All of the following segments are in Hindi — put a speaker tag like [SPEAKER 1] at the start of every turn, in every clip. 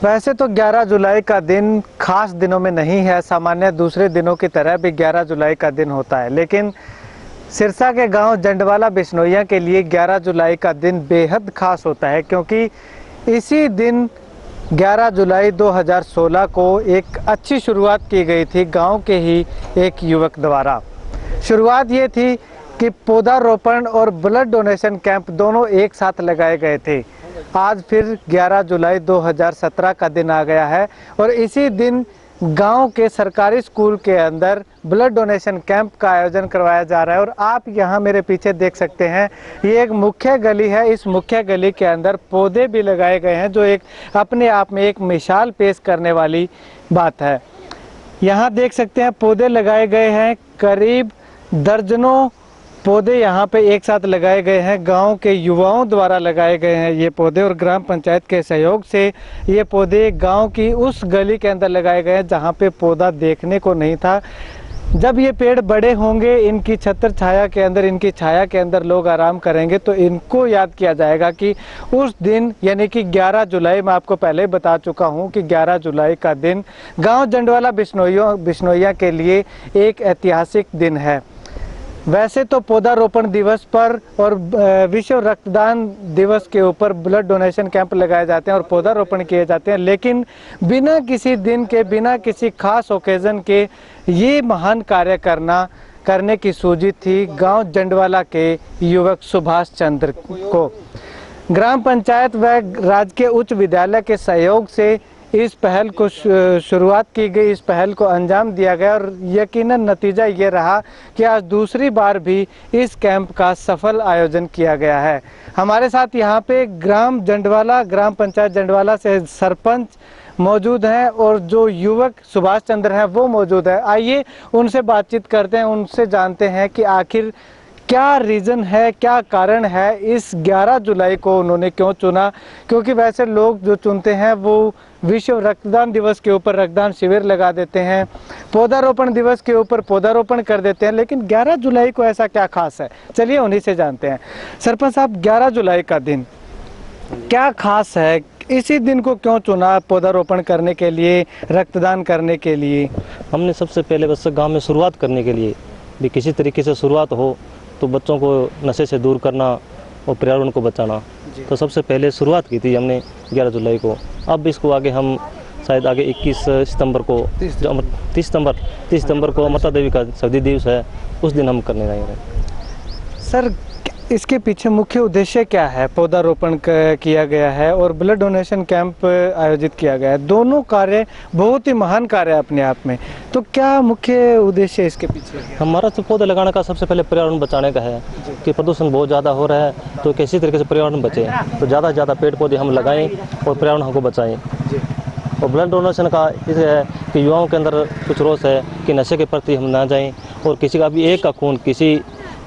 [SPEAKER 1] वैसे तो 11 जुलाई का दिन खास दिनों में नहीं है, सामान्य दूसरे दिनों की तरह भी 11 जुलाई का दिन होता है, लेकिन सिरसा के गांव जंडवाला बिश्नोइयां के लिए 11 जुलाई का दिन बेहद खास होता है, क्योंकि इसी दिन 11 जुलाई 2016 को एक अच्छी शुरुआत की गई थी गांव के ही एक युवक द्वारा। शुरुआत ये थी कि पौधारोपण और ब्लड डोनेशन कैंप दोनों एक साथ लगाए गए थे। आज फिर 11 जुलाई 2017 का दिन आ गया है और इसी दिन गांव के सरकारी स्कूल के अंदर ब्लड डोनेशन कैंप का आयोजन करवाया जा रहा है। और आप यहां मेरे पीछे देख सकते हैं, ये एक मुख्य गली है। इस मुख्य गली के अंदर पौधे भी लगाए गए हैं, जो एक अपने आप में एक मिसाल पेश करने वाली बात है। यहां देख सकते हैं पौधे लगाए गए हैं, करीब दर्जनों पौधे यहाँ पे एक साथ लगाए गए हैं। गांव के युवाओं द्वारा लगाए गए हैं ये पौधे और ग्राम पंचायत के सहयोग से ये पौधे गांव की उस गली के अंदर लगाए गए हैं जहाँ पे पौधा देखने को नहीं था। जब ये पेड़ बड़े होंगे, इनकी छत्र छाया के अंदर, इनकी छाया के अंदर लोग आराम करेंगे, तो इनको याद किया जाएगा कि उस दिन यानी कि 11 जुलाई, मैं आपको पहले ही बता चुका हूँ कि 11 जुलाई का दिन गाँव जंडवाला बिश्नोइयां के लिए एक ऐतिहासिक दिन है। वैसे तो पौधारोपण दिवस पर और विश्व रक्तदान दिवस के ऊपर ब्लड डोनेशन कैंप लगाए जाते हैं और पौधारोपण किए जाते हैं, लेकिन बिना किसी दिन के, बिना किसी खास ओकेजन के ये महान कार्य करने की सूझी थी गांव जंडवाला के युवक सुभाष चंद्र को। ग्राम पंचायत व राजकीय उच्च विद्यालय के सहयोग से इस पहल को शुरुआत की गई, इस पहल को अंजाम दिया गया और यकीनन नतीजा ये रहा कि आज दूसरी बार भी इस कैंप का सफल आयोजन किया गया है। हमारे साथ यहाँ पे ग्राम पंचायत जंडवाला से सरपंच मौजूद हैं और जो युवक सुभाष चंद्र हैं वो मौजूद है। आइए उनसे बातचीत करते हैं, उनसे जानते हैं कि आखिर क्या रीज़न है, क्या कारण है इस 11 जुलाई को उन्होंने क्यों चुना। क्योंकि वैसे लोग जो चुनते हैं वो विश्व रक्तदान दिवस के ऊपर रक्तदान शिविर लगा देते हैं, पौधारोपण दिवस के ऊपर पौधारोपण कर देते हैं, लेकिन 11 जुलाई को ऐसा क्या खास है, चलिए उन्हीं से जानते हैं। सरपंच साहब, 11 जुलाई का दिन क्या खास है, इसी दिन को क्यों चुना पौधारोपण करने के लिए, रक्तदान करने के लिए?
[SPEAKER 2] हमने सबसे पहले बस गाँव में शुरुआत करने के लिए भी किसी तरीके से शुरुआत हो तो बच्चों को नशे से दूर करना और पर्यावरण को बचाना, तो सबसे पहले शुरुआत की थी हमने 11 जुलाई को। अब इसको आगे हम शायद आगे 21 सितंबर को, जो 30 सितंबर को अमृता देवी का शहीदी दिवस है, उस दिन हम करने जाएंगे।
[SPEAKER 1] सर, इसके पीछे मुख्य उद्देश्य क्या है? पौधारोपण किया गया है और ब्लड डोनेशन कैंप आयोजित किया गया है, दोनों कार्य बहुत ही महान कार्य है अपने आप में, तो क्या मुख्य उद्देश्य इसके पीछे?
[SPEAKER 2] हमारा तो पौधे लगाने का सबसे पहले पर्यावरण बचाने का है कि प्रदूषण बहुत ज़्यादा हो रहा है, तो किसी तरीके से पर्यावरण बचे, तो ज़्यादा से ज़्यादा पेड़ पौधे हम लगाएं और पर्यावरण हमको बचाएं। और ब्लड डोनेशन का इसे है कि युवाओं के अंदर कुछ रोष है कि नशे के प्रति हम ना जाएं और किसी का भी एक का खून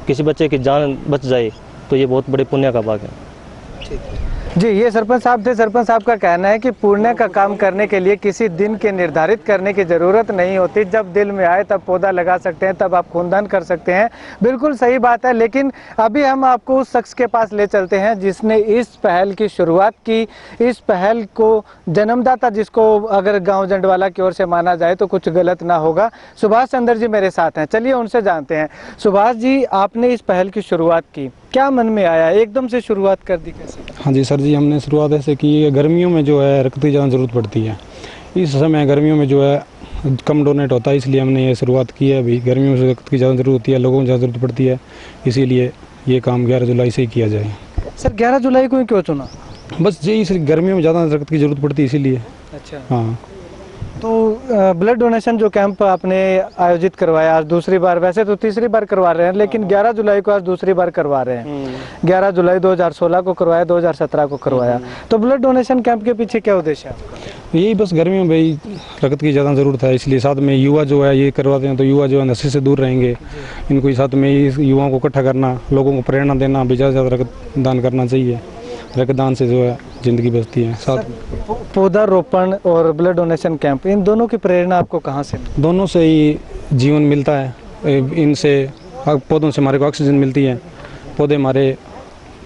[SPEAKER 2] किसी बच्चे की जान बच जाए तो ये बहुत बड़े पुण्य का भाग है।
[SPEAKER 1] जी, ये सरपंच साहब थे। सरपंच साहब का कहना है कि पुण्य का काम करने के लिए किसी दिन के निर्धारित करने की ज़रूरत नहीं होती, जब दिल में आए तब पौधा लगा सकते हैं, तब आप खूनदान कर सकते हैं। बिल्कुल सही बात है, लेकिन अभी हम आपको उस शख्स के पास ले चलते हैं जिसने इस पहल की शुरुआत की, इस पहल को जन्मदाता, जिसको अगर गाँव जंडवाला की ओर से माना जाए तो कुछ गलत ना होगा। सुभाष चंद्र जी मेरे साथ हैं, चलिए उनसे जानते हैं। सुभाष जी, आपने इस पहल की शुरुआत की, क्या मन में आया, एकदम से शुरुआत कर दी कैसे?
[SPEAKER 3] हाँ जी सर जी, हमने शुरुआत ऐसे की, गर्मियों में जो है रक्त की ज़्यादा ज़रूरत पड़ती है। इस समय गर्मियों में जो है कम डोनेट होता है, इसलिए हमने ये शुरुआत की है। अभी गर्मियों में रक्त की ज़्यादा ज़रूरत होती है, लोगों को ज़्यादा ज़रूरत पड़ती है, इसीलिए ये काम 11 जुलाई से ही किया जाए।
[SPEAKER 1] सर, 11 जुलाई को ही क्यों चुना?
[SPEAKER 3] बस यही, गर्मियों में ज़्यादा रक्त की ज़रूरत पड़ती है इसीलिए।
[SPEAKER 1] अच्छा,
[SPEAKER 3] हाँ।
[SPEAKER 1] तो ब्लड डोनेशन जो कैंप आपने आयोजित करवाया आज दूसरी बार, वैसे तो तीसरी बार करवा रहे हैं, लेकिन 11 जुलाई को आज दूसरी बार करवा रहे हैं। 11 जुलाई 2016 को करवाया, 2017 को करवाया, तो ब्लड डोनेशन कैंप के पीछे क्या उद्देश्य है आपका?
[SPEAKER 3] यही बस गर्मियों में ही रक्त की ज़्यादा ज़रूरत है, इसलिए साथ में युवा जो है ये करवाते हैं, तो युवा जो है नशे से दूर रहेंगे। इनको साथ में युवाओं को इकट्ठा करना, लोगों को प्रेरणा देना, भी ज़्यादा से ज़्यादा रक्तदान करना चाहिए। रक्तदान से जो है ज़िंदगी बचती है। साथ
[SPEAKER 1] पौधारोपण और ब्लड डोनेशन कैंप, इन दोनों की प्रेरणा आपको कहाँ से?
[SPEAKER 3] दोनों से ही जीवन मिलता है। इनसे, पौधों से हमारे को ऑक्सीजन मिलती है, पौधे हमारे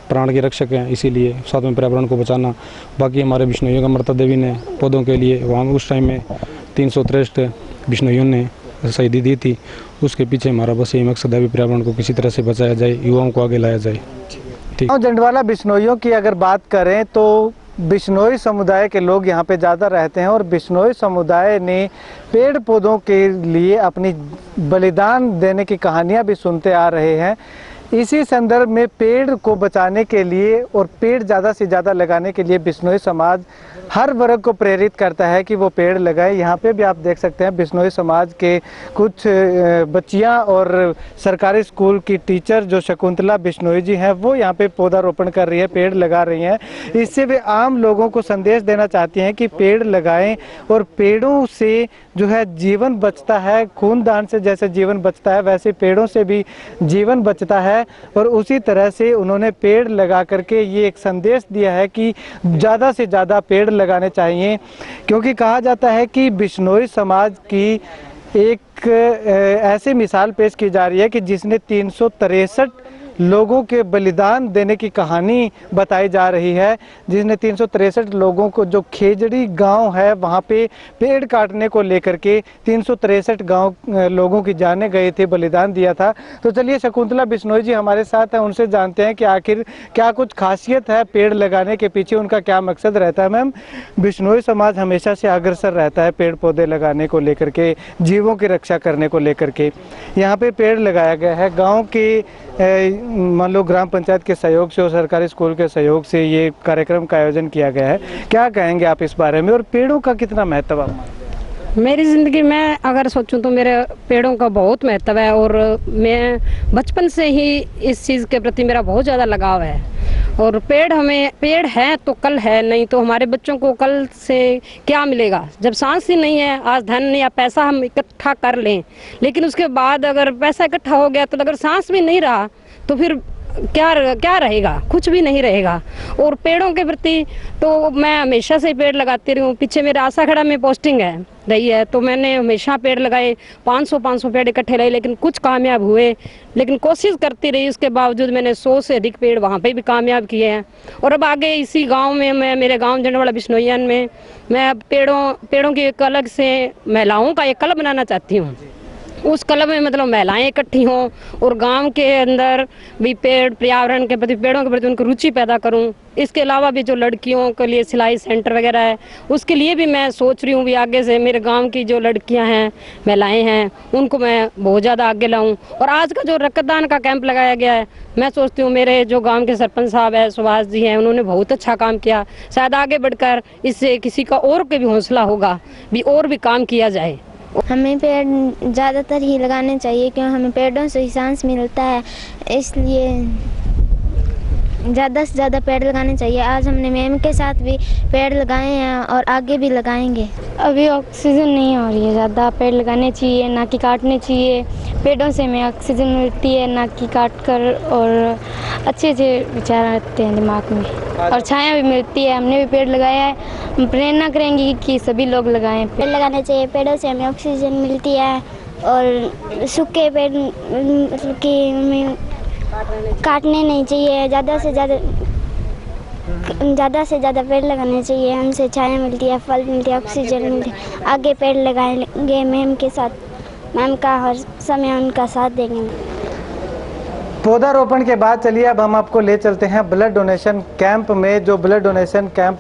[SPEAKER 3] प्राण के रक्षक हैं, इसीलिए साथ में पर्यावरण को बचाना। बाकी हमारे बिश्नोइयों का मर्ता देवी ने पौधों के लिए वहाँ उस टाइम में 363 बिश्नोइयों ने शहीदी दी थी। उसके पीछे हमारा बस यही मकसद है, पर्यावरण को किसी तरह से बचाया जाए, युवाओं को आगे लाया जाए। ठीक।
[SPEAKER 1] जंडवाला बिश्नोइयों की अगर बात करें तो बिश्नोई समुदाय के लोग यहाँ पे ज़्यादा रहते हैं और बिश्नोई समुदाय ने पेड़ पौधों के लिए अपनी बलिदान देने की कहानियाँ भी सुनते आ रहे हैं। इसी संदर्भ में पेड़ को बचाने के लिए और पेड़ ज़्यादा से ज़्यादा लगाने के लिए बिश्नोई समाज हर वर्ग को प्रेरित करता है कि वो पेड़ लगाए। यहाँ पे भी आप देख सकते हैं बिश्नोई समाज के कुछ बच्चियाँ और सरकारी स्कूल की टीचर जो शकुंतला बिश्नोई जी हैं, वो यहाँ पे पौधारोपण कर रही है, पेड़ लगा रही हैं। इससे वे आम लोगों को संदेश देना चाहती हैं कि पेड़ लगाएं और पेड़ों से जो है जीवन बचता है। खूनदान से जैसे जीवन बचता है वैसे पेड़ों से भी जीवन बचता है। और उसी तरह से उन्होंने पेड़ लगा करके ये एक संदेश दिया है कि ज़्यादा से ज़्यादा पेड़ लगाने चाहिए, क्योंकि कहा जाता है कि बिश्नोई समाज की एक ऐसी मिसाल पेश की जा रही है कि जिसने 363 लोगों के बलिदान देने की कहानी बताई जा रही है, जिसने 363 लोगों को, जो खेजड़ी गांव है वहां पे पेड़ काटने को लेकर के 363 गांव लोगों की जाने गए थे, बलिदान दिया था। तो चलिए शकुंतला बिश्नोई जी हमारे साथ हैं, उनसे जानते हैं कि आखिर क्या कुछ खासियत है पेड़ लगाने के पीछे, उनका क्या मकसद रहता है। मैम, बिश्नोई समाज हमेशा से अग्रसर रहता है पेड़ पौधे लगाने को लेकर के, जीवों की रक्षा करने को लेकर के। यहाँ पे पेड़ लगाया गया है गाँव के मान लो ग्राम पंचायत के सहयोग से और सरकारी स्कूल के सहयोग से ये कार्यक्रम का आयोजन किया गया है। क्या कहेंगे आप इस बारे में और पेड़ों का कितना महत्व है?
[SPEAKER 4] मेरी ज़िंदगी में अगर सोचूं तो मेरे पेड़ों का बहुत महत्व है और मैं बचपन से ही इस चीज़ के प्रति मेरा बहुत ज़्यादा लगाव है। और पेड़ है तो कल है, नहीं तो हमारे बच्चों को कल से क्या मिलेगा। जब सांस ही नहीं है, आज धन या पैसा हम इकट्ठा कर लें, लेकिन उसके बाद अगर पैसा इकट्ठा हो गया तो अगर सांस भी नहीं रहा तो फिर क्या रहेगा, कुछ भी नहीं रहेगा। और पेड़ों के प्रति तो मैं हमेशा से पेड़ लगाती रही हूँ। पीछे मेरे आशाखेड़ा में पोस्टिंग रही है तो मैंने हमेशा पेड़ लगाए, 500 पेड़ इकट्ठे रहे, लेकिन कुछ कामयाब हुए, लेकिन कोशिश करती रही। उसके बावजूद मैंने 100 से अधिक पेड़ वहाँ पे भी कामयाब किए हैं। और अब आगे इसी गांव में, मैं मेरे गांव जंडवाला बिश्नोइयन में मैं पेड़ों की एक अलग से महिलाओं का एक क्लब बनाना चाहती हूँ। उस क्लब में मतलब महिलाएं इकट्ठी हों और गांव के अंदर भी पर्यावरण के प्रति, पेड़ों के प्रति उनको रुचि पैदा करूं। इसके अलावा भी जो लड़कियों के लिए सिलाई सेंटर वगैरह है, उसके लिए भी मैं सोच रही हूँ भी आगे से मेरे गांव की जो लड़कियां हैं, महिलाएं हैं, उनको मैं बहुत ज़्यादा आगे लाऊं। और आज का जो रक्तदान का कैंप लगाया गया है, मैं सोचती हूँ मेरे जो गाँव के सरपंच साहब है, सुभाष जी हैं, उन्होंने बहुत अच्छा काम किया। शायद आगे बढ़कर इससे किसी का और भी हौसला होगा, भी और भी काम किया जाए।
[SPEAKER 5] हमें पेड़ ज़्यादातर ही लगाने चाहिए क्योंकि हमें पेड़ों से ही सांस मिलता है, इसलिए ज़्यादा से ज़्यादा पेड़ लगाने चाहिए। आज हमने मैम के साथ भी पेड़ लगाए हैं और आगे भी लगाएंगे। अभी ऑक्सीजन नहीं हो रही है, ज़्यादा पेड़ लगाने चाहिए, ना कि काटने चाहिए। पेड़ों से हमें ऑक्सीजन मिलती है, ना कि काट कर, और अच्छे विचार आते हैं दिमाग में और छाया भी मिलती है। हमने भी पेड़ लगाया है, हम प्रेरणा करेंगे कि सभी लोग लगाएं।
[SPEAKER 6] पेड़ लगाने चाहिए, पेड़ों से हमें ऑक्सीजन मिलती है और सूखे पेड़ मतलब कि हमें काटने नहीं चाहिए। ज़्यादा से ज़्यादा पेड़ लगाने चाहिए, हमसे छाया मिलती है, फल मिलती है, ऑक्सीजन मिलती है। आगे पेड़ लगाएंगे मैम के साथ, मैम का हर समय उनका साथ देंगे।
[SPEAKER 1] पौधारोपण के बाद चलिए अब हम आपको ले चलते हैं ब्लड डोनेशन कैंप में। जो ब्लड डोनेशन कैंप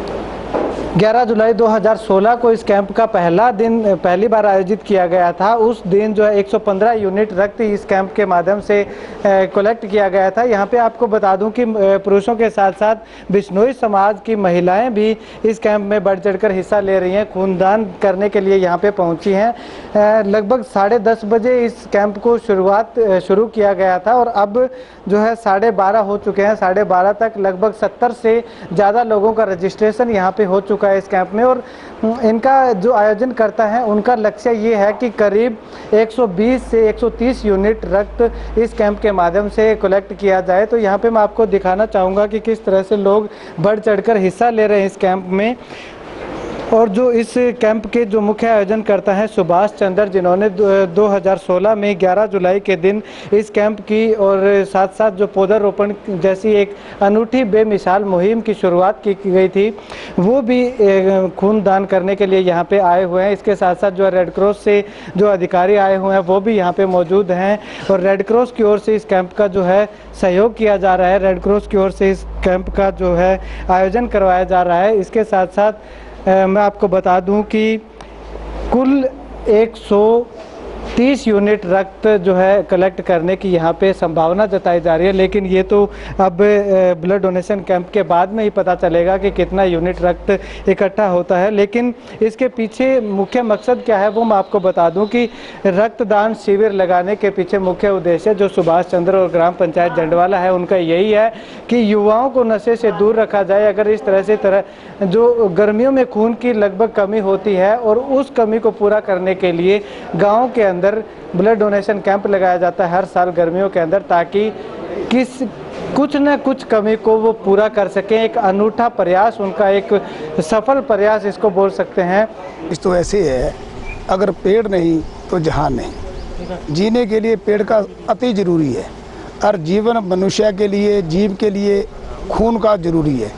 [SPEAKER 1] 11 जुलाई 2016 को इस कैंप का पहली बार आयोजित किया गया था। उस दिन जो है 115 यूनिट रक्त इस कैंप के माध्यम से कलेक्ट किया गया था। यहाँ पे आपको बता दूं कि पुरुषों के साथ साथ बिश्नोई समाज की महिलाएं भी इस कैंप में बढ़ चढ़कर हिस्सा ले रही हैं, खूनदान करने के लिए यहाँ पे पहुँची हैं। लगभग 10:30 बजे इस कैंप को शुरू किया गया था और अब जो है 12:30 हो चुके हैं। 12:30 तक लगभग 70 से ज़्यादा लोगों का रजिस्ट्रेशन यहाँ पे हो चुका है इस कैंप में। और इनका जो आयोजन करता है उनका लक्ष्य ये है कि करीब 120 से 130 यूनिट रक्त इस कैंप के माध्यम से कलेक्ट किया जाए। तो यहाँ पे मैं आपको दिखाना चाहूँगा कि किस तरह से लोग बढ़ चढ़कर हिस्सा ले रहे हैं इस कैंप में। और जो इस कैंप के जो मुख्य आयोजन करता है सुभाष चंद्र, जिन्होंने 2016 में 11 जुलाई के दिन इस कैंप की और साथ साथ जो पौधारोपण जैसी एक अनूठी बेमिसाल मुहिम की शुरुआत की गई थी, वो भी खून दान करने के लिए यहाँ पे आए हुए हैं। इसके साथ साथ जो रेड क्रॉस से जो अधिकारी आए हुए हैं वो भी यहाँ पे मौजूद हैं और रेड क्रॉस की ओर से इस कैंप का जो है सहयोग किया जा रहा है। रेड क्रॉस की ओर से इस कैंप का जो है आयोजन करवाया जा रहा है। इसके साथ साथ मैं आपको बता दूं कि कुल 130 यूनिट रक्त जो है कलेक्ट करने की यहाँ पे संभावना जताई जा रही है, लेकिन ये तो अब ब्लड डोनेशन कैंप के बाद में ही पता चलेगा कि कितना यूनिट रक्त इकट्ठा होता है। लेकिन इसके पीछे मुख्य मकसद क्या है वो मैं आपको बता दूं कि रक्तदान शिविर लगाने के पीछे मुख्य उद्देश्य जो सुभाष चंद्र और ग्राम पंचायत जंडवाला है उनका यही है कि युवाओं को नशे से दूर रखा जाए। अगर इस तरह से जो गर्मियों में खून की लगभग कमी होती है और उस कमी को पूरा करने के लिए गाँव के अंदर ब्लड डोनेशन कैंप लगाया जाता है हर साल गर्मियों के अंदर, ताकि कुछ न कुछ कमी को वो पूरा कर सकें। एक अनूठा प्रयास, उनका एक सफल प्रयास इसको बोल सकते हैं।
[SPEAKER 7] इस तो ऐसे है, अगर पेड़ नहीं तो जहान नहीं। जीने के लिए पेड़ का अति जरूरी है और जीवन मनुष्य के लिए, जीव के लिए खून का जरूरी है।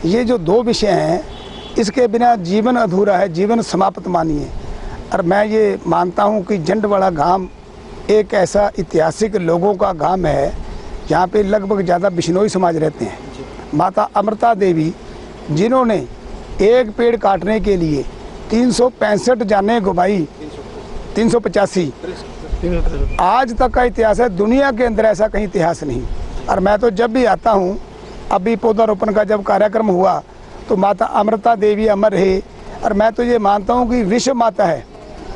[SPEAKER 7] ये जो दो विषय हैं, इसके बिना जीवन अधूरा है, जीवन समाप्त मानिए। और मैं ये मानता हूँ कि जंडवाला गांव एक ऐसा ऐतिहासिक लोगों का गांव है जहाँ पे लगभग ज़्यादा बिश्नोई समाज रहते हैं। माता अमृता देवी जिन्होंने एक पेड़ काटने के लिए 365 जाने घुमाई, 385 आज तक का इतिहास है। दुनिया के अंदर ऐसा कहीं इतिहास नहीं। और मैं तो जब भी आता हूँ, अभी पौधारोपण का जब कार्यक्रम हुआ तो माता अमृता देवी अमर है। और मैं तो ये मानता हूँ कि विश्व माता है,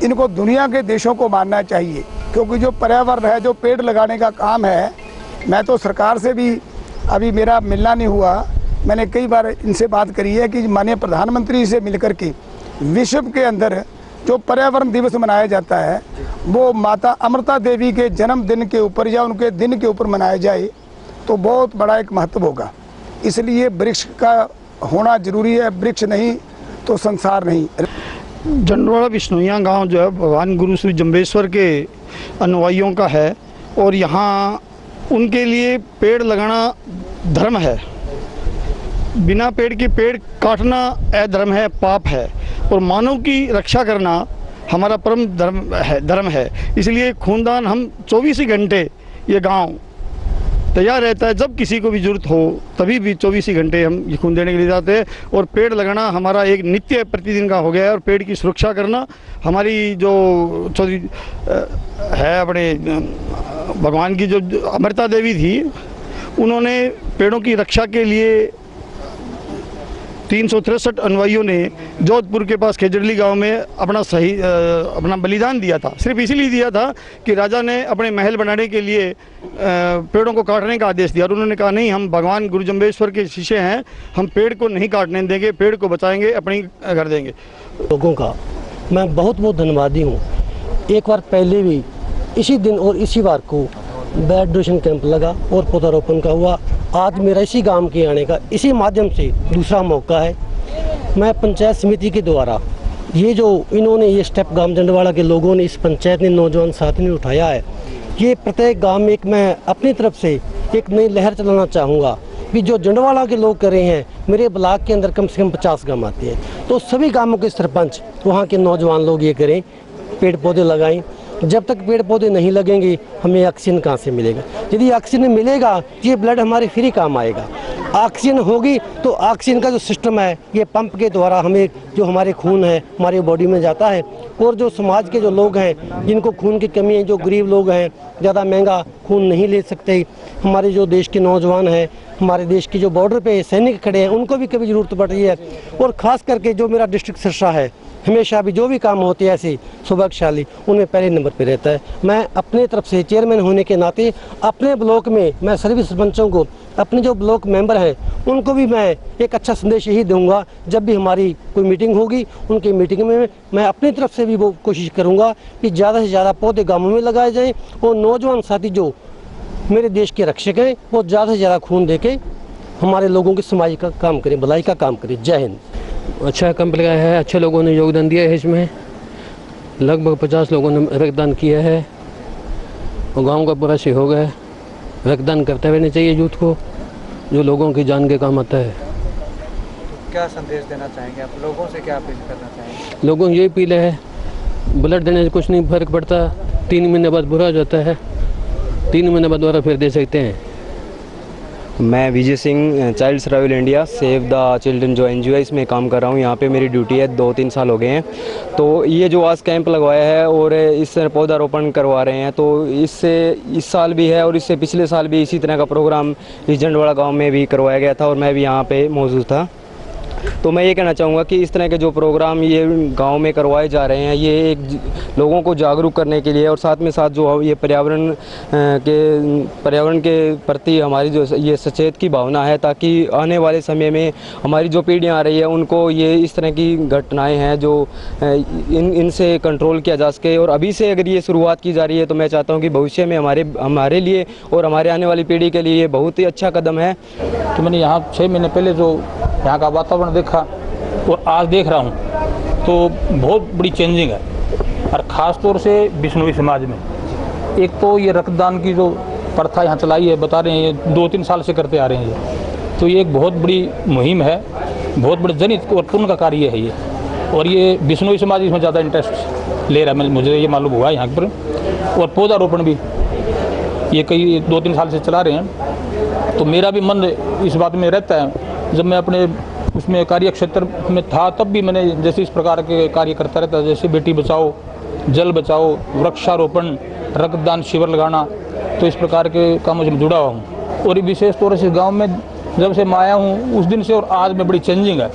[SPEAKER 7] इनको दुनिया के देशों को मानना चाहिए, क्योंकि जो पर्यावरण है, जो पेड़ लगाने का काम है, मैं तो सरकार से भी अभी मेरा मिलना नहीं हुआ, मैंने कई बार इनसे बात करी है कि माननीय प्रधानमंत्री से मिलकर के विश्व के अंदर जो पर्यावरण दिवस मनाया जाता है वो माता अमृता देवी के जन्मदिन के ऊपर या उनके दिन के ऊपर मनाया जाए तो बहुत बड़ा एक महत्व होगा। इसलिए वृक्ष का होना जरूरी है, वृक्ष नहीं तो संसार नहीं।
[SPEAKER 8] जंडवाला बिश्नोइया गांव जो है भगवान गुरु श्री जम्बेश्वर के अनुयायियों का है और यहाँ उनके लिए पेड़ लगाना धर्म है। बिना पेड़ के पेड़ काटना अधर्म है, पाप है। और मानव की रक्षा करना हमारा परम धर्म है। इसलिए खूनदान हम 24 घंटे ये गांव तैयार रहता है, जब किसी को भी जरूरत हो तभी भी 24 घंटे हम ये खून देने के लिए जाते हैं। और पेड़ लगाना हमारा एक नित्य प्रतिदिन का हो गया है। और पेड़ की सुरक्षा करना हमारी जो चौधरी है, अपने भगवान की जो अमृता देवी थी, उन्होंने पेड़ों की रक्षा के लिए 363 अनुयायियों ने जोधपुर के पास खेजड़ली गांव में अपना बलिदान दिया था। सिर्फ इसीलिए दिया था कि राजा ने अपने महल बनाने के लिए पेड़ों को काटने का आदेश दिया और उन्होंने कहा नहीं, हम भगवान गुरु जम्बेश्वर के शिष्य हैं, हम पेड़ को नहीं काटने देंगे, पेड़ को बचाएंगे, अपनी घर देंगे।
[SPEAKER 2] लोगों का मैं बहुत बहुत धन्यवादी हूँ। एक बार पहले भी इसी दिन और इसी बार को ब्लड डोनेशन कैंप लगा और पौधारोपण का हुआ। आज मेरा इसी गांव के आने का इसी माध्यम से दूसरा मौका है। मैं पंचायत समिति के द्वारा ये जो इन्होंने ये स्टेप गांव जंडवाला के लोगों ने, इस पंचायत ने, नौजवान साथी ने उठाया है, ये प्रत्येक गांव में एक मैं अपनी तरफ से एक नई लहर चलाना चाहूँगा कि जो जंडवाला के लोग कर रहे हैं, मेरे ब्लॉक के अंदर कम से कम 50 गाँव आते हैं, तो सभी गाँवों के सरपंच, वहाँ के नौजवान लोग ये करें, पेड़ पौधे लगाएं। जब तक पेड़ पौधे नहीं लगेंगे हमें ऑक्सीजन कहाँ से मिलेगा? यदि ऑक्सीजन मिलेगा ये ब्लड हमारे फ्री काम आएगा। ऑक्सीजन होगी तो ऑक्सीजन का जो सिस्टम है ये पंप के द्वारा हमें जो हमारे खून है हमारी बॉडी में जाता है। और जो समाज के जो लोग हैं जिनको खून की कमी है, जो गरीब लोग हैं, ज़्यादा महंगा खून नहीं ले सकते, हमारे जो देश के नौजवान हैं, हमारे देश की जो बॉर्डर पे सैनिक खड़े हैं, उनको भी कभी ज़रूरत पड़ रही है। और ख़ास करके जो मेरा डिस्ट्रिक्ट सिरसा है, हमेशा भी जो भी काम होते हैं ऐसे सौभाग्यशाली, उनमें पहले नंबर पे रहता है। मैं अपने तरफ से चेयरमैन होने के नाते अपने ब्लॉक में मैं सभी सरपंचों को, अपने जो ब्लॉक मेंबर हैं उनको भी मैं एक अच्छा संदेश यही दूंगा, जब भी हमारी कोई मीटिंग होगी उनकी मीटिंग में मैं अपनी तरफ से भी वो कोशिश करूँगा कि ज़्यादा से ज़्यादा पौधे गाँवों में लगाए जाएँ और नौजवान साथी जो मेरे देश के रक्षक हैं वो ज़्यादा से ज़्यादा खून दे के हमारे लोगों के समाज का काम करें, भलाई का काम करें। जय हिंद।
[SPEAKER 9] अच्छा कैंप लगाया है, अच्छे लोगों ने योगदान दिया है इसमें। लगभग 50 लोगों ने रक्तदान किया है और गांव का पूरा सहयोग है। रक्तदान करते रहना चाहिए यूथ को, जो लोगों की जान के काम आता है।
[SPEAKER 1] क्या संदेश देना चाहेंगे आप लोगों से, क्या अपील करना चाहेंगे?
[SPEAKER 9] लोगों की यही अपील है, ब्लड देने से कुछ नहीं फर्क पड़ता। 3 महीने बाद बुरा हो जाता है, 3 महीने बाद दोबारा फिर दे सकते हैं।
[SPEAKER 10] मैं Vijay Singh, child survival India save the children जो NGO है इसमें काम कर रहा हूँ। यहाँ पे मेरी ड्यूटी है, 2-3 साल हो गए हैं। तो ये जो आज कैंप लगवाया है और इस पौधारोपण करवा रहे हैं, तो इससे इस साल भी है और इससे पिछले साल भी इसी तरह का प्रोग्राम इस जंडवाड़ा गाँव में भी करवाया गया था और मैं भी यहाँ पे मौजूद था। तो मैं ये कहना चाहूँगा कि इस तरह के जो प्रोग्राम ये गांव में करवाए जा रहे हैं, ये एक लोगों को जागरूक करने के लिए और साथ में साथ जो ये पर्यावरण के प्रति हमारी जो ये सचेत की भावना है, ताकि आने वाले समय में हमारी जो पीढ़ियाँ आ रही है उनको ये इस तरह की घटनाएं हैं जो इनसे कंट्रोल किया जा सके। और अभी से अगर ये शुरुआत की जा रही है तो मैं चाहता हूँ कि भविष्य में हमारे लिए और हमारे आने वाली पीढ़ी के लिए ये बहुत ही अच्छा कदम है।
[SPEAKER 11] तो मैंने यहाँ 6 महीने पहले जो यहाँ का वातावरण देखा और आज देख रहा हूँ तो बहुत बड़ी चेंजिंग है। और ख़ास तौर से बिश्नोई समाज में एक तो ये रक्तदान की जो प्रथा यहाँ चलाई है, बता रहे हैं ये 2-3 साल से करते आ रहे हैं ये, तो ये एक बहुत बड़ी मुहिम है, बहुत बड़े जनहित और पुण्य का कार्य है ये। और ये बिश्नोई समाज इसमें ज़्यादा इंटरेस्ट ले रहा है, मुझे ये मालूम हुआ यहाँ पर। और पौधारोपण भी ये कई 2-3 साल से चला रहे हैं। तो मेरा भी मन इस बात में रहता है, जब मैं अपने उसमें कार्य क्षेत्र में था तब भी मैंने जैसे इस प्रकार के कार्य करता रहता, जैसे बेटी बचाओ, जल बचाओ, वृक्षारोपण, रक्तदान शिविर लगाना, तो इस प्रकार के कामों से जुड़ा हुआ हूँ। और विशेष तौर से गांव में जब से मैं आया हूँ उस दिन से और आज में बड़ी चेंजिंग है।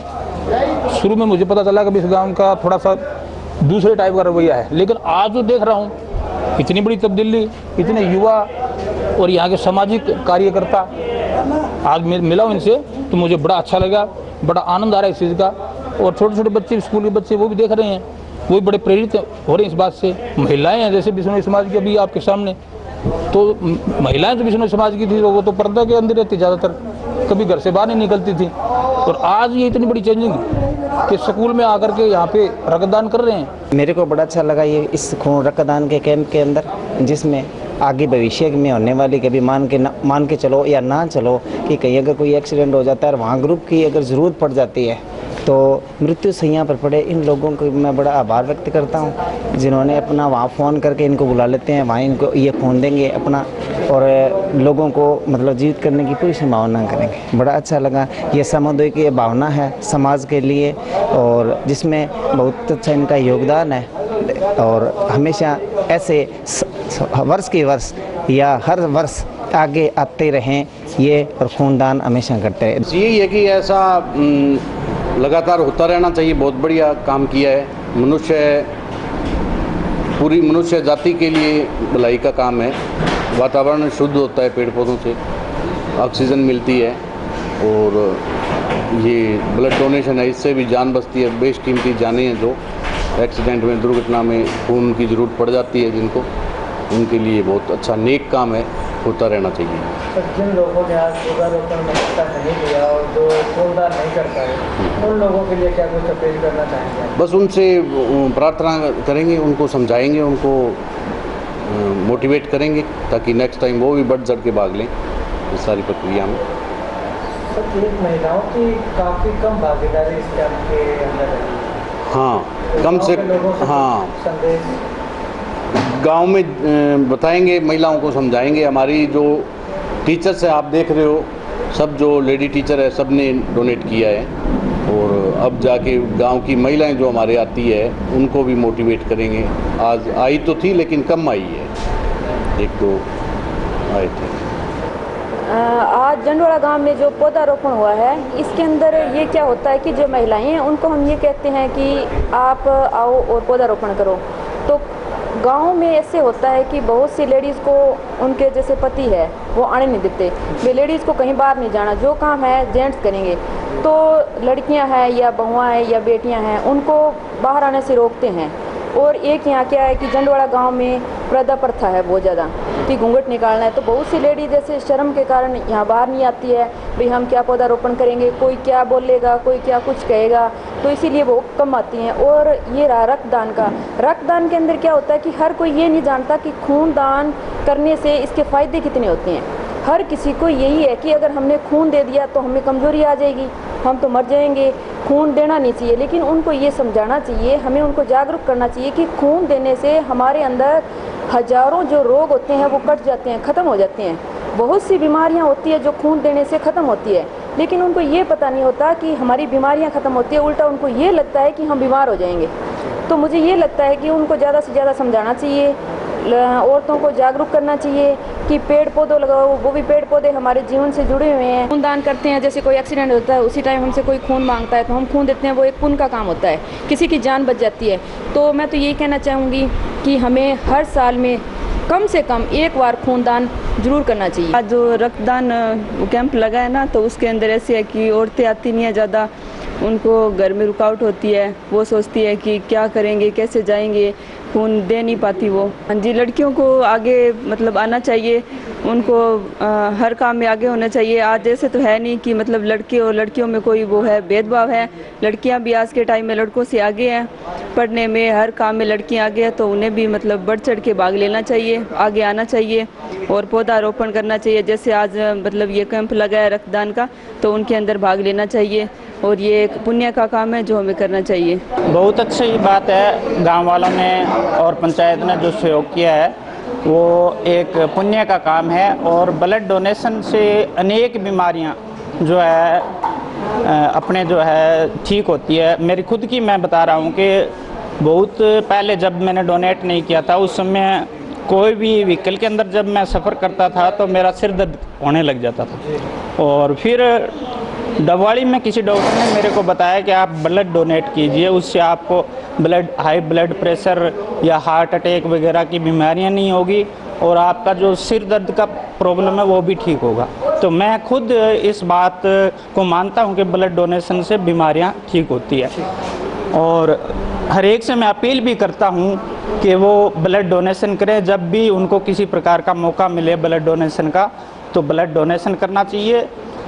[SPEAKER 11] शुरू में मुझे पता चला कि इस गाँव का थोड़ा सा दूसरे टाइप का रवैया है, लेकिन आज जो देख रहा हूँ इतनी बड़ी तब्दीली, इतने युवा और यहाँ के सामाजिक कार्यकर्ता, आज मिला हूँ इनसे तो मुझे बड़ा अच्छा लगा, बड़ा आनंद आ रहा है इस चीज़ का। और छोटे छोटे बच्चे, स्कूल के बच्चे, वो भी देख रहे हैं, वो भी बड़े प्रेरित हो रहे हैं इस बात से। महिलाएं हैं जैसे बिश्नोई समाज की अभी आपके सामने, तो महिलाएं जो बिश्नोई समाज की थी वो तो पर्दा के अंदर रहती ज़्यादातर, कभी घर से बाहर नहीं निकलती थी। और आज ये इतनी बड़ी चेंजिंग कि स्कूल में आकर के यहाँ पे रक्तदान कर रहे हैं।
[SPEAKER 12] मेरे को बड़ा अच्छा लगा ये इस खून रक्तदान के कैंप के अंदर, जिसमें आगे भविष्य में होने वाली कभी मान के चलो या ना चलो कि कहीं अगर कोई एक्सीडेंट हो जाता है और वहाँ ग्रुप की अगर ज़रूरत पड़ जाती है तो मृत्यु सैया पर पड़े इन लोगों को मैं बड़ा आभार व्यक्त करता हूँ, जिन्होंने अपना वहाँ फ़ोन करके इनको बुला लेते हैं, वहाँ इनको ये फ़ोन देंगे अपना और लोगों को मतलब जीवित करने की पूरी संभावना करेंगे। बड़ा अच्छा लगा, ये सामुदायिक की भावना है समाज के लिए और जिसमें बहुत अच्छा इनका योगदान है। और हमेशा ऐसे वर्ष के वर्ष या हर वर्ष आगे आते रहें ये और खूनदान हमेशा करते हैं।
[SPEAKER 13] यही है कि ऐसा लगातार होता रहना चाहिए। बहुत बढ़िया काम किया है। पूरी मनुष्य जाति के लिए भलाई का काम है। वातावरण शुद्ध होता है, पेड़ पौधों से ऑक्सीजन मिलती है और ये ब्लड डोनेशन है, इससे भी जान बचती है। बेशकीमती जानें हैं जो एक्सीडेंट में, दुर्घटना में खून की ज़रूरत पड़ जाती है जिनको, उनके लिए बहुत अच्छा नेक काम है, होता रहना चाहिए।
[SPEAKER 1] जिन लोगों ने आज पौधारोपण में हिस्सा नहीं लिया और जो खूनदान नहीं कर पाए, उन लोगों के लिए क्या कुछ अपील करना चाहेंगे?
[SPEAKER 13] बस उनसे प्रार्थना करेंगे, उनको समझाएंगे, उनको मोटिवेट करेंगे ताकि नेक्स्ट टाइम वो भी बढ़ चढ़ के भाग लें इस सारी प्रक्रिया में।
[SPEAKER 1] महिलाओं की काफ़ी कम भागीदारी इस कैंप के अंदर है।
[SPEAKER 13] हाँ, कम से हाँ गांव में बताएंगे, महिलाओं को समझाएंगे। हमारी जो टीचर्स है आप देख रहे हो, सब जो लेडी टीचर है सब ने डोनेट किया है और अब जाके गांव की महिलाएं जो हमारे आती है उनको भी मोटिवेट करेंगे। आज आई तो थी लेकिन कम आई है, 1-2 आए थे।
[SPEAKER 14] आज जंडवाड़ा गांव में जो पौधारोपण हुआ है इसके अंदर ये क्या होता है कि जो महिलाएं हैं उनको हम ये कहते हैं कि आप आओ और पौधारोपण करो। तो गांव में ऐसे होता है कि बहुत सी लेडीज़ को उनके जैसे पति है वो आने नहीं देते, वे लेडीज़ को कहीं बाहर नहीं जाना, जो काम है जेंट्स करेंगे। तो लड़कियां हैं या बहुआं हैं या बेटियां हैं उनको बाहर आने से रोकते हैं। और एक यहाँ क्या है कि जंडवाड़ा गांव में पर्दा प्रथा है बहुत ज़्यादा कि घूंघट निकालना है, तो बहुत सी लेडी जैसे शर्म के कारण यहाँ बाहर नहीं आती है। भाई हम क्या पौधारोपण करेंगे, कोई क्या बोलेगा, कोई क्या कुछ कहेगा, तो इसीलिए वो कम आती हैं। और ये रहा रक्तदान का, रक्तदान के अंदर क्या होता है कि हर कोई ये नहीं जानता कि खून दान करने से इसके फ़ायदे कितने होते हैं। हर किसी को यही है कि अगर हमने खून दे दिया तो हमें कमज़ोरी आ जाएगी, हम तो मर जाएंगे, खून देना नहीं चाहिए। लेकिन उनको ये समझाना चाहिए, हमें उनको जागरूक करना चाहिए कि खून देने से हमारे अंदर हजारों जो रोग होते हैं वो कट जाते हैं, ख़त्म हो जाते हैं। बहुत सी बीमारियां होती है जो खून देने से ख़त्म होती है, लेकिन उनको ये पता नहीं होता कि हमारी बीमारियां ख़त्म होती है, उल्टा उनको ये लगता है कि हम बीमार हो जाएंगे। तो मुझे ये लगता है कि उनको ज़्यादा से ज़्यादा समझाना चाहिए, औरतों को जागरूक करना चाहिए कि पेड़ पौधे लगाओ। वो भी पेड़ पौधे हमारे जीवन से जुड़े हुए हैं। खून दान करते हैं, जैसे कोई एक्सीडेंट होता है उसी टाइम हमसे कोई खून मांगता है तो हम खून देते हैं, वो एक पुण्य का काम होता है, किसी की जान बच जाती है। तो मैं तो यही कहना चाहूँगी कि हमें हर साल में कम से कम एक बार खूनदान जरूर करना चाहिए।
[SPEAKER 15] आज जो रक्तदान कैंप लगा है ना, तो उसके अंदर ऐसे है कि औरतें आती नहीं है ज़्यादा, उनको घर में रुकावट होती है, वो सोचती है कि क्या करेंगे, कैसे जाएंगे, खून दे नहीं पाती वो। हाँ जी, लड़कियों को आगे मतलब आना चाहिए, उनको हर काम में आगे होना चाहिए। आज ऐसे तो है नहीं कि मतलब लड़के और लड़कियों में कोई वो है भेदभाव है, लड़कियां भी आज के टाइम में लड़कों से आगे हैं, पढ़ने में हर काम में लड़कियां आगे हैं, तो उन्हें भी मतलब बढ़ चढ़ के भाग लेना चाहिए, आगे आना चाहिए और पौधारोपण करना चाहिए। जैसे आज मतलब ये कैंप लगा है रक्तदान का, तो उनके अंदर भाग लेना चाहिए और ये एक पुण्य का काम है जो हमें करना चाहिए।
[SPEAKER 16] बहुत अच्छी बात है, गांव वालों ने और पंचायत ने जो सहयोग किया है वो एक पुण्य का काम है। और ब्लड डोनेशन से अनेक बीमारियां जो है अपने जो है ठीक होती है। मेरी खुद की मैं बता रहा हूं कि बहुत पहले जब मैंने डोनेट नहीं किया था, उस समय कोई भी व्हीकल के अंदर जब मैं सफ़र करता था तो मेरा सिर दर्द होने लग जाता था। और फिर डबवाड़ी में किसी डॉक्टर ने मेरे को बताया कि आप ब्लड डोनेट कीजिए, उससे आपको हाई ब्लड प्रेशर या हार्ट अटैक वगैरह की बीमारियां नहीं होगी और आपका जो सिर दर्द का प्रॉब्लम है वो भी ठीक होगा। तो मैं खुद इस बात को मानता हूं कि ब्लड डोनेशन से बीमारियां ठीक होती है। और हर एक से मैं अपील भी करता हूं कि वो ब्लड डोनेशन करें। जब भी उनको किसी प्रकार का मौका मिले ब्लड डोनेशन का, तो ब्लड डोनेशन करना चाहिए।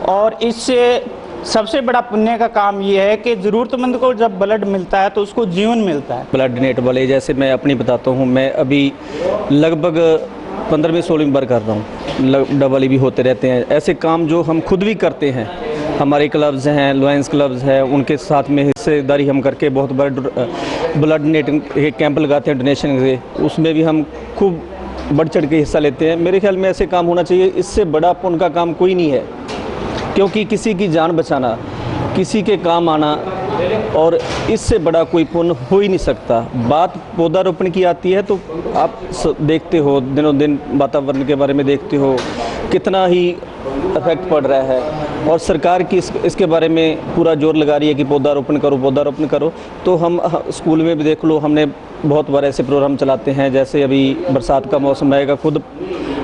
[SPEAKER 16] और इससे सबसे बड़ा पुण्य का काम ये है कि ज़रूरतमंद को जब ब्लड मिलता है तो उसको जीवन मिलता है।
[SPEAKER 17] ब्लड डोनेट वाले, जैसे मैं अपनी बताता हूँ, मैं अभी लगभग 15वीं-16वीं बार कर रहा हूँ, डबल भी होते रहते हैं। ऐसे काम जो हम खुद भी करते हैं, हमारे क्लब्स हैं, लॉयंस क्लब्स हैं, उनके साथ में हिस्सेदारी हम करके बहुत बड़ा ब्लड डोनेटिंग कैंप लगाते हैं डोनेशन के, उसमें भी हम खूब बढ़ चढ़ के हिस्सा लेते हैं। मेरे ख्याल में ऐसे काम होना चाहिए, इससे बड़ा पुण्य का काम कोई नहीं है, क्योंकि किसी की जान बचाना, किसी के काम आना, और इससे बड़ा कोई पुण्य हो ही नहीं सकता। बात पौधारोपण की आती है तो आप देखते हो दिनों दिन वातावरण के बारे में देखते हो कितना ही इफेक्ट पड़ रहा है, और सरकार की इसके बारे में पूरा जोर लगा रही है कि पौधारोपण करो, पौधारोपण करो। तो हम स्कूल में भी देख लो, हमने बहुत बार ऐसे प्रोग्राम चलाते हैं, जैसे अभी बरसात का मौसम आएगा, खुद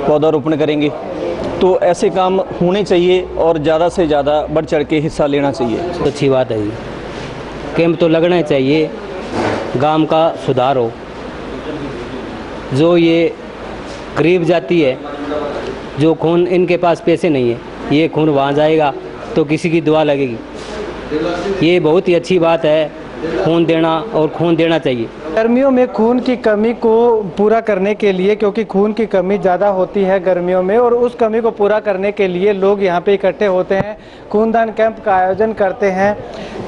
[SPEAKER 17] पौधारोपण करेंगे। तो ऐसे काम होने चाहिए और ज़्यादा से ज़्यादा बढ़ चढ़ के हिस्सा लेना चाहिए।
[SPEAKER 18] तो अच्छी बात है, ये कैंप तो लगना चाहिए, गांव का सुधार हो। जो ये गरीब जाति है, जो खून इनके पास पैसे नहीं है, ये खून वहाँ जाएगा तो किसी की दुआ लगेगी। ये बहुत ही अच्छी बात है, खून देना और खून देना चाहिए।
[SPEAKER 1] गर्मियों में खून की कमी को पूरा करने के लिए, क्योंकि खून की कमी ज़्यादा होती है गर्मियों में, और उस कमी को पूरा करने के लिए लोग यहाँ पे इकट्ठे होते हैं, खूनदान कैंप का आयोजन करते हैं।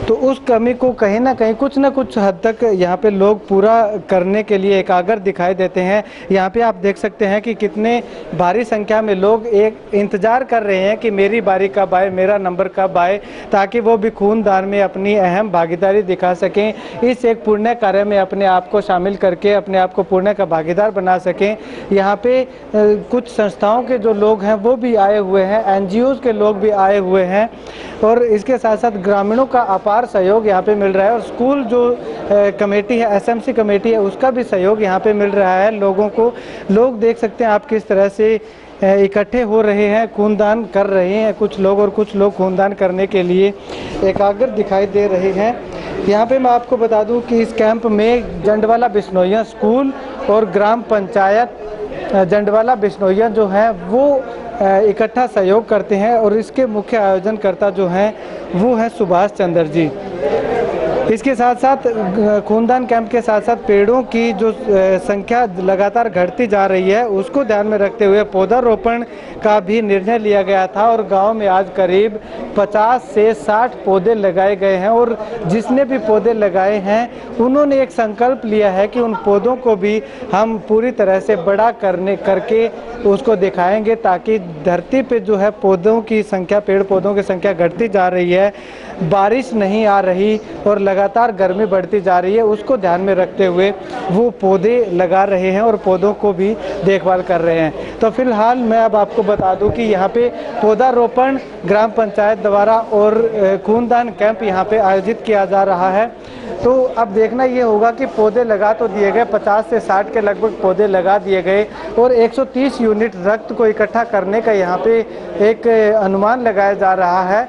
[SPEAKER 1] तो उस कमी को कहीं ना कहीं कुछ ना कुछ हद तक यहाँ पे लोग पूरा करने के लिए एकाग्र दिखाई देते हैं। यहाँ पे आप देख सकते हैं कि कितने भारी संख्या में लोग एक इंतज़ार कर रहे हैं कि मेरी बारी कब आए, मेरा नंबर कब आए, ताकि वो भी खूनदान में अपनी अहम भागीदारी दिखा सकें, इस एक पुण्य कार्य में अपने आप को शामिल करके अपने आप को पुण्य का भागीदार बना सकें। यहाँ पे कुछ संस्थाओं के जो लोग हैं वो भी आए हुए हैं, NGOs के लोग भी आए हुए हैं, और इसके साथ साथ ग्रामीणों का अपार सहयोग यहाँ पे मिल रहा है, और स्कूल जो कमेटी है, SMC कमेटी है, उसका भी सहयोग यहाँ पे मिल रहा है लोगों को। लोग देख सकते हैं आप किस तरह से इकट्ठे हो रहे हैं, खूनदान कर रहे हैं कुछ लोग, और कुछ लोग खूनदान करने के लिए एकाग्र दिखाई दे रहे हैं। यहाँ पे मैं आपको बता दूं कि इस कैंप में जंडवाला बिश्नोइयां स्कूल और ग्राम पंचायत जंडवाला बिश्नोइयां जो है वो इकट्ठा सहयोग करते हैं, और इसके मुख्य आयोजनकर्ता जो हैं वो हैं सुभाष चंद्र जी। इसके साथ साथ खूनदान कैंप के साथ साथ पेड़ों की जो संख्या लगातार घटती जा रही है उसको ध्यान में रखते हुए पौधारोपण का भी निर्णय लिया गया था और गांव में आज करीब 50 से 60 पौधे लगाए गए हैं और जिसने भी पौधे लगाए हैं उन्होंने एक संकल्प लिया है कि उन पौधों को भी हम पूरी तरह से बड़ा करके उसको दिखाएंगे ताकि धरती पे जो है पौधों की संख्या, पेड़ पौधों की संख्या घटती जा रही है, बारिश नहीं आ रही और लगातार गर्मी बढ़ती जा रही है, उसको ध्यान में रखते हुए वो पौधे लगा रहे हैं और पौधों को भी देखभाल कर रहे हैं। तो फिलहाल मैं अब आपको बता दूं कि यहाँ पे पौधारोपण ग्राम पंचायत द्वारा और खूनदान कैंप यहाँ पे आयोजित किया जा रहा है। तो अब देखना ये होगा कि पौधे लगा तो दिए गए, 50 से 60 के लगभग पौधे लगा दिए गए और 130 यूनिट रक्त को इकट्ठा करने का यहाँ पे एक अनुमान लगाया जा रहा है।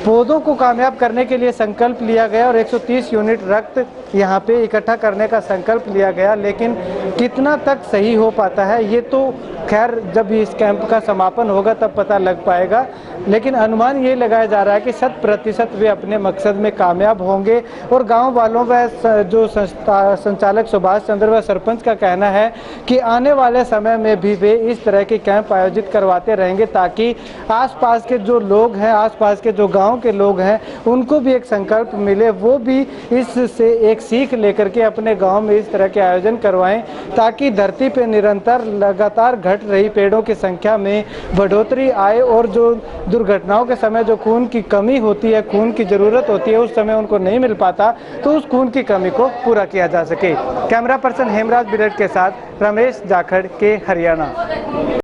[SPEAKER 1] पौधों को कामयाब करने के लिए संकल्प लिया गया और 130 यूनिट रक्त यहाँ पे इकट्ठा करने का संकल्प लिया गया, लेकिन कितना तक सही हो पाता है ये तो खैर जब इस कैंप का समापन होगा तब पता लग पाएगा, लेकिन अनुमान ये लगाया जा रहा है कि 100% वे अपने मकसद में कामयाब होंगे। और गांव वालों व जो संचालक सुभाष चंद्र व सरपंच का कहना है कि आने वाले समय में भी वे इस तरह के कैंप आयोजित करवाते रहेंगे ताकि आसपास के जो लोग हैं, आसपास के जो गाँव के लोग हैं उनको भी एक संकल्प मिले, वो भी इससे एक सीख लेकर के अपने गाँव में इस तरह के आयोजन करवाएं ताकि धरती पर निरंतर लगातार घट रही पेड़ों की संख्या में बढ़ोतरी आए और जो दुर्घटनाओं के समय जो खून की कमी होती है, खून की ज़रूरत होती है, उस समय उनको नहीं मिल पाता, तो उस खून की कमी को पूरा किया जा सके। कैमरा पर्सन हेमराज बिरट के साथ रमेश जाखड़ के हरियाणा।